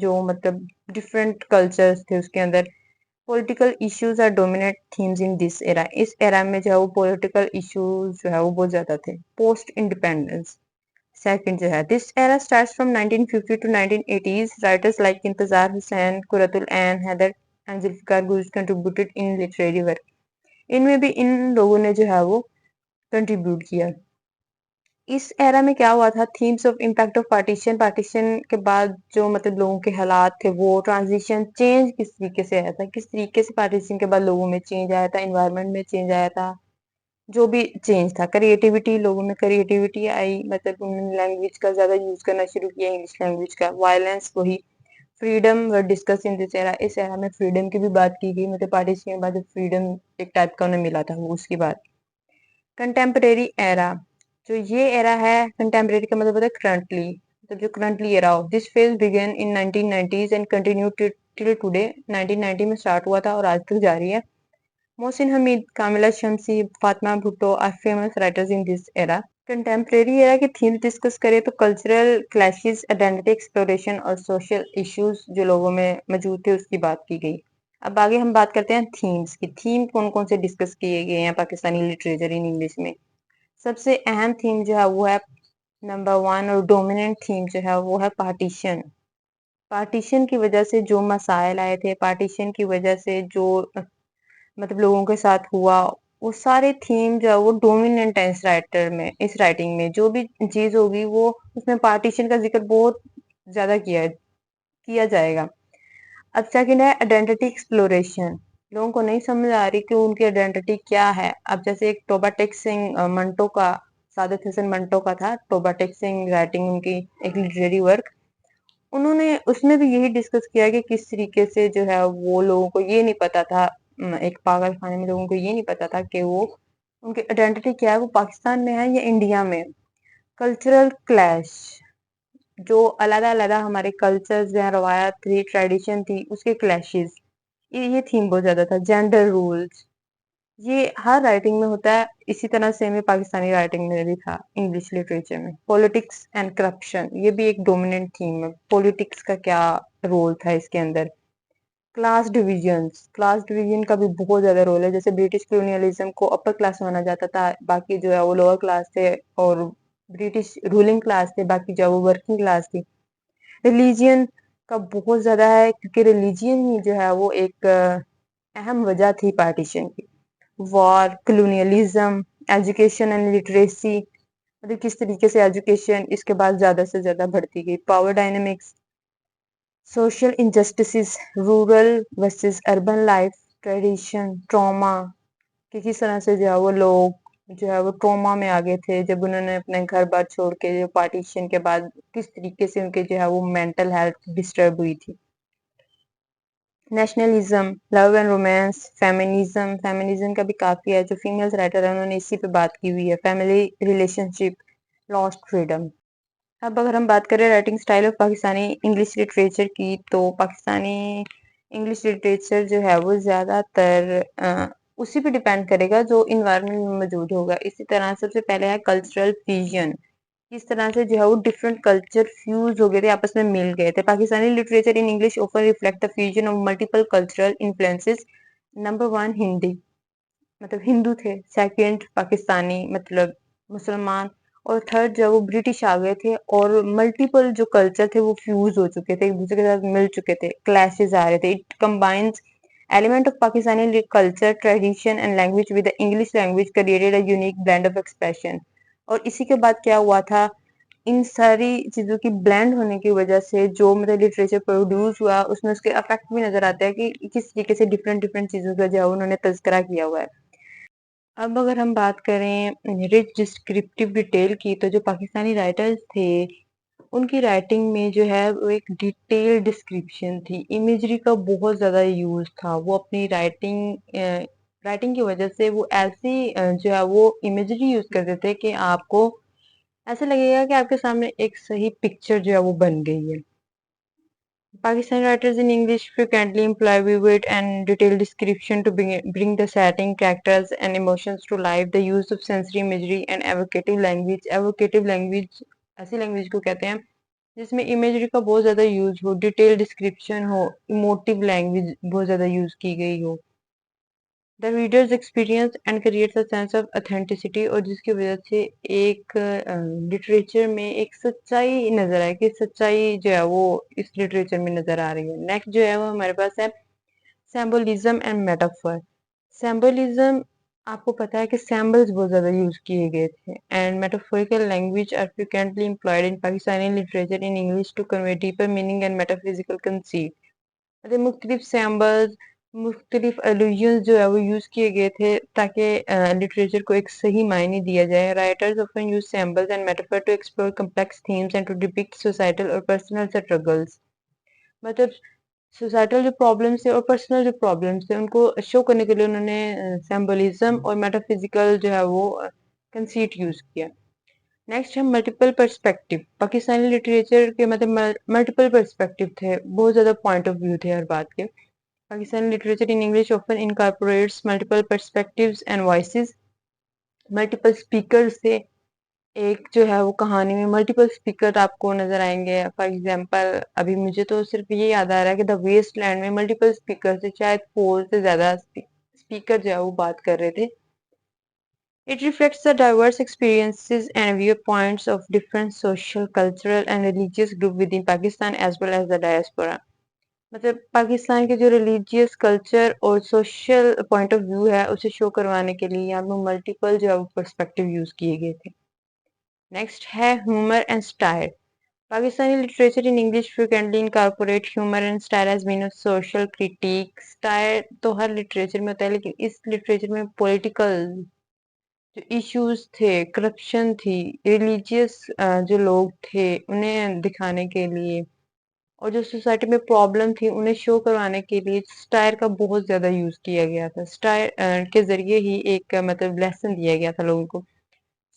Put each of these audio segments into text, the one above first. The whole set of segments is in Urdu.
جو مطلب ڈفرینٹ کلچرز تھے اس کے اندر. Political issues are dominate themes in this era. اس ایرا میں جو ہے وہ پولیٹیکل ایشوز جو ہے وہ بہت زیادہ تھے. پوسٹ انڈیپینڈنس سیکنڈ جو ہے. This era starts from 1950 to 1980s. Writers like Intizar Hussain, Qurratulain Hyder and Zulfikar گورز کنٹریبیوٹیڈ ان لٹریری ورک. ان میں بھی ان لوگوں نے جو ہے وہ کنٹریبیوٹ کیا. اس ایرا میں کیا ہوا تھا؟ Themes of impact of partition. Partition کے بعد جو مطلب لوگوں کے حالات تھے, وہ ٹرانزیشن چینج کس طریقے سے آیا تھا, کس طریقے سے پارٹیشن کے بعد لوگوں میں چینج آیا تھا, انوائرمنٹ میں چینج آیا تھا, جو بھی چینج تھا. کریٹیوٹی, لوگوں میں کریٹیوٹی آئی, مطلب انہوں نے لینگویج کا زیادہ یوز کرنا شروع کیا, انگلش لینگویج کا. وائلنس وہی. Freedom were discuss in this era. اس ایرا میں فریڈم کی بھی بات کی گئی, مطلب پارٹیشن کے بعد فریڈم ایک ٹائپ کا انہیں ملا تھا, وہ اس کی بات. کنٹمپریری ایرا. جو یہ ایرا ہے کنٹمپریری کا مطلب ہوتا ہے کرنٹلی, مطلب جو currently era who. This phase begin in 1990s and continue till today. 1990 میں سٹارٹ ہوا تھا اور آج تک جاری ہے. محسن Hamid, Kamila Shamsie, Fatima Bhutto are famous writers in this era. Contemporary era کے تھیمز ڈسکس کرے تو کلچرل کلیشز, آئیڈینٹی ایکسپلوریشن اور سوشل ایشوز جو لوگوں میں موجود تھے اس کی بات کی گئی. اب آگے ہم بات کرتے ہیں تھیمز کی. تھیم کون کون سے ڈسکس کیے گئے ہیں پاکستانی لٹریچر ان انگلش میں. سب سے اہم تھیم جو ہے وہ ہے نمبر 1 اور ڈومیننٹ تھیم جو ہے وہ ہے پارٹیشن. پارٹیشن کی وجہ سے جو مسائل آئے تھے, پارٹیشن کی وجہ سے جو مطلب لوگوں کے ساتھ ہوا, وہ سارے تھیم جو ہے وہ ڈومیننٹ ہے اس رائٹنگ میں. جو بھی چیز ہوگی وہ اس میں پارٹیشن کا ذکر بہت زیادہ کیا جائے گا. اب سیکنڈ ہے آئیڈینٹی ایکسپلوریشن. لوگوں کو نہیں سمجھ آ رہی کہ ان کی آئیڈینٹی کیا ہے. اب جیسے ایک توبہ ٹیک سنگھ منٹو کا, سعادت حسن منٹو کا تھا توبہ ٹیک سنگھ رائٹنگ, ان کی ایک لٹریری ورک. انہوں نے اس میں بھی یہی ڈسکس کیا کہ کس طریقے سے جو ہے وہ لوگوں کو یہ نہیں پتا تھا, ایک پاگل خانے میں لوگوں کو یہ نہیں پتا تھا کہ وہ ان کی آئیڈینٹی کیا ہے, وہ پاکستان میں ہے یا انڈیا میں. کلچرل کلیش, جو علیحدہ علیحدہ ہمارے کلچرز ہیں, روایات تھی, ٹریڈیشن تھی, اس کے کلیشز, یہ تھیم بہت زیادہ تھا. جینڈر رولز, یہ ہر رائٹنگ میں ہوتا ہے, اسی طرح سے میں پاکستانی رائٹنگ میں بھی تھا انگلش لٹریچر میں. پولیٹکس اینڈ کرپشن, یہ بھی ایک ڈومیننٹ تھیم ہے. پولیٹکس کا کیا رول تھا اس کے اندر. کلاس ڈویژنز, کلاس ڈویژن کا بھی بہت زیادہ رول ہے. جیسے برٹش کولونیلزم کو اپر کلاس مانا جاتا تھا, باقی جو ہے وہ لوور کلاس تھے, اور برٹش رولنگ کلاس تھے, باقی جو ہے وہ ورکنگ کلاس تھی. ریلیجین کا بہت زیادہ ہے, کیونکہ ریلیجین ہی جو ہے وہ ایک اہم وجہ تھی پارٹیشن کی. وار, کولونیلزم, ایجوکیشن اینڈ لٹریسی, مطلب کس طریقے سے ایجوکیشن اس کے بعد زیادہ سے زیادہ بڑھتی گئی. Power dynamics, social injustices, rural versus urban life, tradition, trauma, کہ کس طرح سے جو ہے وہ لوگ جو ہے وہ ٹراما میں آگے تھے جب انہوں نے اپنے گھر بار چھوڑ کے, جو پارٹیشن کے بعد کس طریقے سے ان کے جو ہے وہ مینٹل ہیلتھ ڈسٹرب ہوئی تھی. Nationalism, love and romance, feminism, feminism کا بھی کافی ہے. جو فیمیل رائٹر ہیں انہوں نے اسی پہ بات کی ہوئی ہے. فیملی ریلیشن شپ, لاسٹ فریڈم. اب اگر ہم بات کریں writing style of Pakistani English literature کی, تو پاکستانی انگلش لٹریچر جو ہے وہ زیادہ تر اسی پہ ڈیپینڈ کرے گا جو انوائرمنٹ میں موجود ہوگا. اسی طرح سب سے پہلے ہے کلچرل فیوژن, کس طرح سے جو ہے وہ ڈفرنٹ کلچر فیوز ہو گئے تھے, آپس میں مل گئے تھے. Pakistani literature in English often reflect the fusion of multiple cultural influences. Number 1 Hindi, مطلب ہندو تھے. سیکنڈ پاکستانی, مطلب مسلمان. اور تھرڈ جو وہ برٹش آ گئے تھے, اور ملٹیپل جو کلچر تھے وہ فیوز ہو چکے تھے, ایک دوسرے کے ساتھ مل چکے تھے, کلیشز آ رہے تھے. It combines element of Pakistani culture, tradition and language with the English language created a unique blend of expression. اور اسی کے بعد کیا ہوا تھا, ان ساری چیزوں کی بلینڈ ہونے کی وجہ سے جو مطلب لٹریچر پروڈیوس ہوا, اس میں اس کے افیکٹ بھی نظر آتا ہے کہ کس طریقے سے ڈفرینٹ چیزوں کا جو ہے انہوں نے تذکرہ کیا ہوا ہے. اب اگر ہم بات کریں رچ ڈسکرپٹیو ڈیٹیل کی, تو جو پاکستانی رائٹرز تھے ان کی رائٹنگ میں جو ہے وہ ایک ڈیٹیل ڈسکرپشن تھی. امیجری کا بہت زیادہ یوز تھا. وہ اپنی رائٹنگ کی وجہ سے وہ ایسی جو ہے وہ امیجری یوز کرتے تھے کہ آپ کو ایسا لگے گا کہ آپ کے سامنے ایک صحیح پکچر جو ہے وہ بن گئی ہے. Pakistani writers in English frequently employ vivid and detailed description to bring the setting, characters, and emotions to life. The use of sensory imagery and evocative language. Evocative language ایسی لینگویج کو کہتے ہیں جس میں امیجری کا بہت زیادہ یوز ہو، ڈیٹیل ڈسکرپشن ہو، ایموٹیو لینگویج بہت زیادہ یوز کی گئی ہو. The readers experience and creates a sense of authenticity, اور جس کی وجہ سے ایک لٹریچر میں ایک سچائی نظر آئے، کہ سچائی جو ہے وہ اس لٹریچر میں نظر آ رہی ہے. نیکسٹ جو ہے وہ ہمارے پاس ہے سیمبولزم اینڈ میٹافور. سیمبولزم، آپ کو پتا ہے کہ سیمبلز بہت زیادہ یوز کیے گئے تھے. And metaphorical language are frequently employed in Pakistani literature in English to convey deeper meaning and metaphysical concept. مطلب مختلف سیمبلز، مختلف الوژنز جو ہے وہ یوز کیے گئے تھے تاکہ لٹریچر کو ایک صحیح معنی دیا جائے. Writers often use symbols and metaphor to explore complex themes and to depict societal or personal struggles. مطلب سوسائٹل جو پرابلمس تھے اور پرسنل جو پرابلمس تھے ان کو شو کرنے کے لیے انہوں نے سیمبولزم اور میٹافزیکل جو ہے وہ کنسیٹ یوز کیا. نیکسٹ ہے ملٹیپل پرسپیکٹو. پاکستانی لٹریچر کے مطلب ملٹیپل پرسپیکٹو تھے، بہت زیادہ پوائنٹ آف ویو تھے ہر بات کے. Pakistani literature in English often incorporates multiple perspectives and voices. Multiple speakers تھے. ایک جو ہے وہ کہانی میں ملٹیپل اسپیکر آپ کو نظر آئیں گے. فار ایگزامپل ابھی مجھے تو صرف یہ یاد آ رہا ہے کہ دا ویسٹ لینڈ میں ملٹیپل اسپیکر تھے، شاید 4 سے زیادہ اسپیکر جو ہے وہ بات کر رہے تھے. It reflects the diverse experiences and viewpoints of different social, cultural and religious groups within Pakistan as well as the diaspora. مطلب پاکستان کے جو ریلیجیس کلچر اور سوشل پوائنٹ آف ویو ہے اسے شو کروانے کے لیے یہاں پہ ملٹیپل جو ہے پرسپیکٹو یوز کیے گئے تھے. نیکسٹ ہے humour and style. Pakistani literature in English frequently incorporate humor and style as means of social critique. Style تو ہر لٹریچر میں ہوتا ہے، لیکن اس لٹریچر میں پولیٹیکل جو ایشوز تھے، کرپشن تھی، ریلیجیس جو لوگ تھے انہیں دکھانے کے لیے اور جو سوسائٹی میں پرابلم تھی انہیں شو کروانے کے لیے اسٹائر کا بہت زیادہ یوز کیا گیا تھا. اسٹائر کے ذریعے ہی ایک مطلب لیسن دیا گیا تھا لوگوں کو.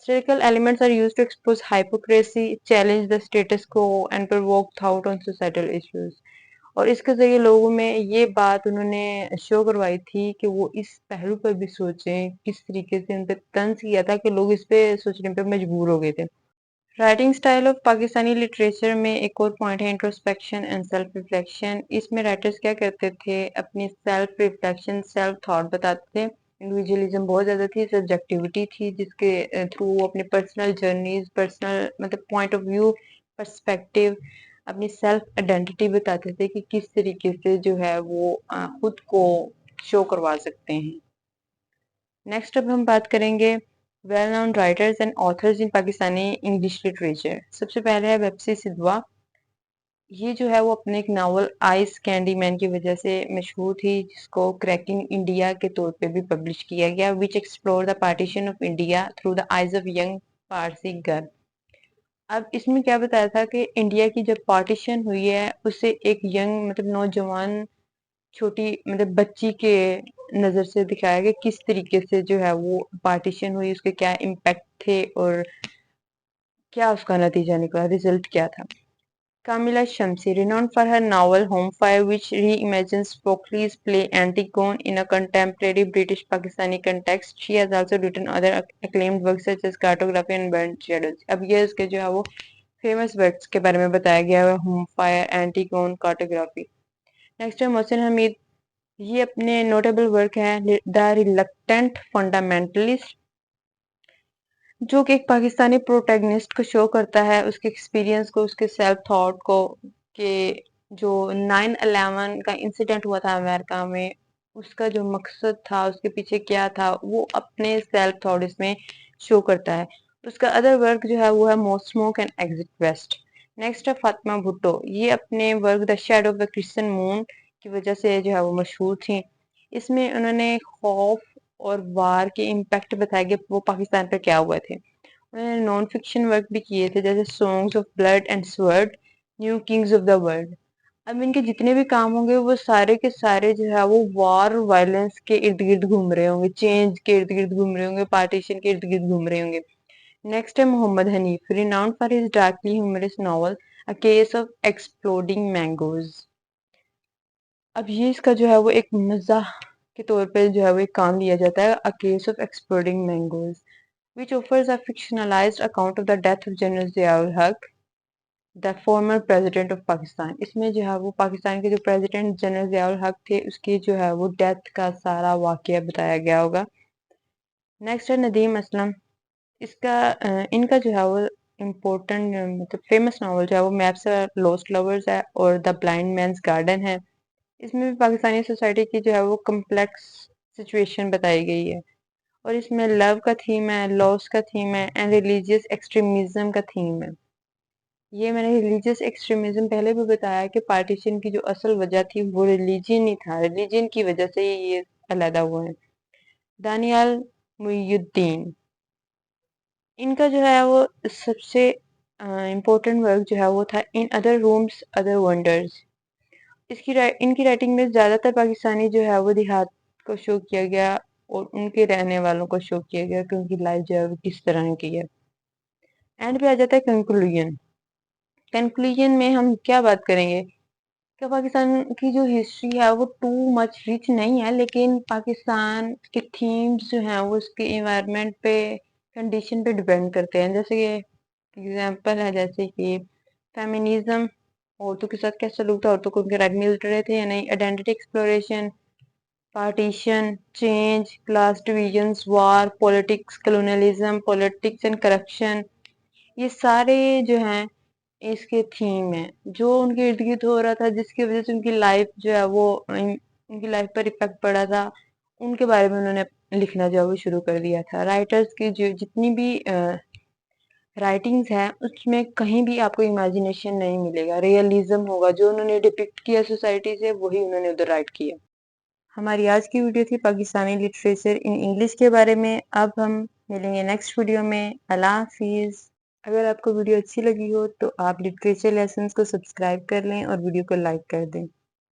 Satirical elements are used to expose hypocrisy, challenge the status quo and provoke thought on societal issues. اور اس کے ذریعے لوگوں میں یہ بات انہوں نے شو کروائی تھی کہ وہ اس پہلو پر بھی سوچیں، کس طریقے سے ان پہ طنز کیا تھا کہ لوگ اس پہ سوچنے پہ مجبور ہو گئے تھے. Writing style of Pakistani literature میں ایک اور پوائنٹ ہے انٹروسپیکشن اینڈ سیلف ریفلیکشن. اس میں رائٹرز کیا کرتے تھے، اپنی سیلف ریفلیکشن، سیلف تھاٹ بتاتے تھے. انڈیویجولیزم بہت زیادہ تھی، سبجیکٹیوٹی تھی جس کے تھرو اپنے پرسنل جرنیز، پرسنل مطلب پوائنٹ آف ویو، پرسپیکٹیو، اپنی سیلف آئیڈینٹی بتاتے تھے کہ کس طریقے سے جو ہے وہ خود کو شو کروا سکتے ہیں. نیکسٹ اب ہم بات کریں گے well known writers and authors in Pakistani English literature. سب سے پہلے ہے ویپسی سدھوا. یہ جو ہے وہ اپنے ایک ناول آئس کینڈی مین کی وجہ سے مشہور تھی، جس کو کریکنگ انڈیا کے طور پہ بھی پبلش کیا گیا. Which explore the partition of India through the eyes of young Parsi girl. اب اس میں کیا بتایا تھا کہ انڈیا کی جب پارٹیشن ہوئی ہے اسے ایک ینگ مطلب نوجوان چھوٹی مطلب بچی کے نظر سے دکھایا گیا کس طریقے سے جو ہے وہ پارٹیشن ہوئی، اس کے کیا امپیکٹ تھے اور کیا اس کا نتیجہ نکلا، ریزلٹ کیا تھا. کاملہ شمسی, renowned for her novel Home Fire, which reimagines Stokely's play Antigone in a contemporary British-Pakistani context. She has also written other acclaimed works such as Cartography and Burnt Shadows. اب یہ اس کے جو ہے وہ فیمس ورکس کے بارے میں بتایا گیا ہے، ہوم فائر، اینٹیگون، کارٹوگرافی. نیکسٹ ہے محسن حمید. یہ اپنے نوٹیبل ورک ہے دا ریلکٹنٹ فنڈامنٹلسٹ، جو کہ ایک پاکستانی پروٹیگنسٹ کو شو کرتا ہے، اس کے ایکسپیرینس کو، اس کے سیلف تھاٹ کو، کہ جو 9/11 کا انسیڈنٹ ہوا تھا امریکہ میں اس کا جو مقصد تھا، اس کے پیچھے کیا تھا، وہ اپنے سیلف تھاٹ اس میں شو کرتا ہے. اس کا ادر ورک جو ہے وہ ہے moth smoke and exit west. Next ہے فاطمہ بھٹو. یہ اپنے work the shadow of the crescent moon کی وجہ سے جو ہے وہ مشہور تھیں. اس میں انہوں نے خوف اور وار کے امپیکٹ بتائے کہ وہ پاکستان پہ کیا ہوئے تھے. انہوں نے نان فکشن ورک بھی کیے تھے جیسے songs of blood and sword, new kings of the world. اب ان کے جتنے بھی کام ہوں گے وہ سارے کے سارے جو ہے وہ وار وائلنس کے ارد گرد گھوم رہے ہوں گے، چینج کے ارد گرد گھوم رہے ہوں گے، پارٹیشن کے ارد گرد گھوم رہے ہوں گے. نیکسٹ ہے محمد Hanif. renowned for his darkly humorous novel A Case of Exploding Mangoes. اب یہ اس کا جو ہے وہ ایک مزاح کے طور پہ جو ہے وہ ایک کام لیا جاتا ہے، A Case of Exploding Mangoes, which offers a fictionalized account of the death of General Zia-ul-Haq. The former president of Pakistan. اس میں جو ہے وہ پاکستان کے جو پریزیڈنٹ جنرل ضیاء الحق تھے اس کی جو ہے وہ ڈیتھ کا سارا واقعہ بتایا گیا ہوگا. نیکسٹ ہے ندیم اسلم. ان کا جو ہے وہ امپورٹنٹ مطلب فیمس ناول جو ہے وہ میپس لاسٹ لورز ہے اور دا بلائنڈ مینس گارڈن ہے. اس میں بھی پاکستانی سوسائٹی کی جو ہے وہ کمپلیکس سچویشن بتائی گئی ہے اور اس میں لو کا تھیم ہے, لاس کا تھیم ہے اینڈ ریلیجیس ایکسٹریمزم کا تھیم ہے. یہ میں نے ریلیجیس ایکسٹریمزم پہلے بھی بتایا کہ پارٹیشن کی جو اصل وجہ تھی وہ ریلیجن ہی تھا, ریلیجن کی وجہ سے یہ علیحدہ ہوئے ہیں. دانیال محی الدین, ان کا جو ہے وہ سب سے امپورٹنٹ ورک جو ہے وہ تھا in other rooms other wonders. ان کی رائٹنگ میں زیادہ تر پاکستانی جو ہے وہ دیہات کو شو کیا گیا اور ان کے رہنے والوں کو شو کیا گیا کہ ان کی لائف جو ہے وہ کس طرح کی ہے. اینڈ پہ آ جاتا ہے کنکلوژن. کنکلوژن میں ہم کیا بات کریں گے کہ پاکستان کی جو ہسٹری ہے وہ ٹو مچ ریچ نہیں ہے, لیکن پاکستان کے تھیمز جو ہیں وہ اس کے انوائرمنٹ پہ کنڈیشن پہ ڈیپینڈ کرتے ہیں. جیسے کہ ایگزامپل ہے جیسے کہ فیمینزم, عورتوں کے ساتھ کیا سلوک تھا, عورتوں کو ان کے رائٹ ملتے رہے تھے یا نہیں, identity exploration, partition, change, class divisions, war, politics, colonialism, politics and corruption, یہ سارے جو ہیں اس کے تھیم ہیں جو ان کے ارد گرد ہو رہا تھا, جس کی وجہ سے ان کی لائف جو ہے وہ ان کی لائف پر افیکٹ پڑا تھا. ان کے بارے میں انہوں نے لکھنا جو ہے وہ شروع کر دیا تھا. رائٹرز کی جو جتنی بھی رائٹنگز ہیں اس میں کہیں بھی آپ کو امیجنیشن نہیں ملے گا, ریئلزم ہوگا. جو انہوں نے ڈپکٹ کیا سوسائٹی سے وہی انہوں نے ادھر رائٹ کیا. ہماری آج کی ویڈیو تھی پاکستانی لٹریچر ان انگلش کے بارے میں. اب ہم ملیں گے نیکسٹ ویڈیو میں. اللہ حافظ. اگر آپ کو ویڈیو اچھی لگی ہو تو آپ لٹریچر لیسنز کو سبسکرائب کر لیں اور ویڈیو کو لائک کر دیں.